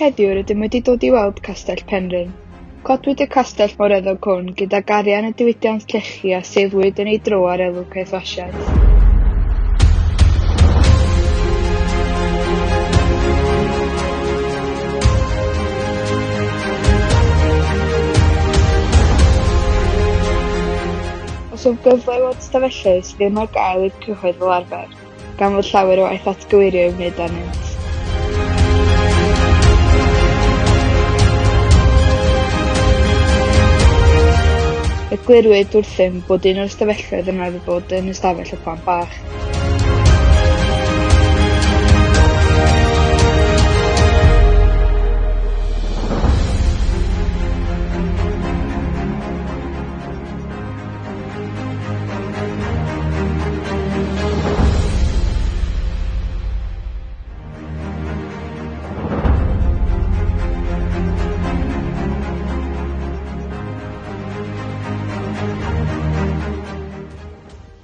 Heddiw rydym wedi dod i weld Castell Penrhyn. Codwyd y castell Moreddog hwn gydag arian y diwydiant llechi a seiddwyd yn ei dro ar elw caethwasiaeth. Os oedd gyfle i weld stafelloedd ddim ar gael i'r cyhoedd fel arfer, gan fod llawer o waith atgyweirio i'w wneud arnynt. Eglurwyd wrthym bod un o'r stafelloedd yn arfer bod yn ystafell o plant bach.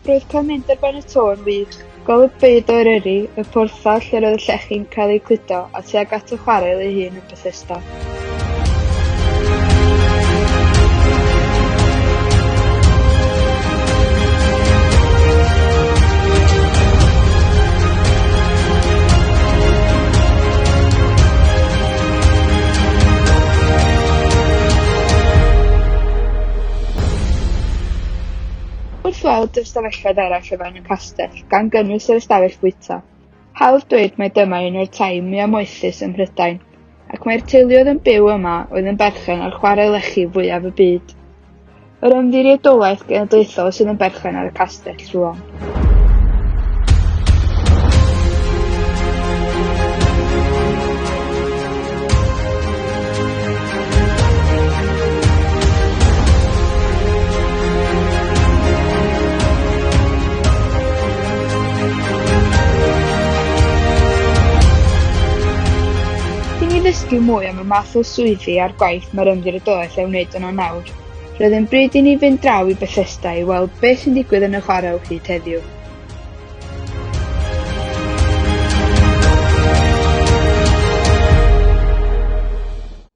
Roedd cael mynd ar ben y to yn wych. Golwg byd o Eryri, y porthall lle roedd y llechi'n cael ei cludo a tuag at y chwarel ei hun yn Bethesda. Wrth weld y stafelloedd eraill o fewn y castell, gan gynnwys yr ystafell bwyta. Hawdd dweud mai dyma un o'r tai mwyaf moethus ym Mhrydain, ac mae'r teuluoedd yn byw yma oedd yn berchen ar chwarel lechi fwyaf y byd. Yr ymddiriedolaeth genedlaethol sydd yn berchen ar y castell rŵan. I ddysgu mwy am y math o swyddi a'r gwaith mae'r ymddiriedolaeth ei wneud yno nawr, roedd yn bryd i ni fynd draw i Bethesda i weld beth sy'n digwydd yn y chwarel hyd heddiw.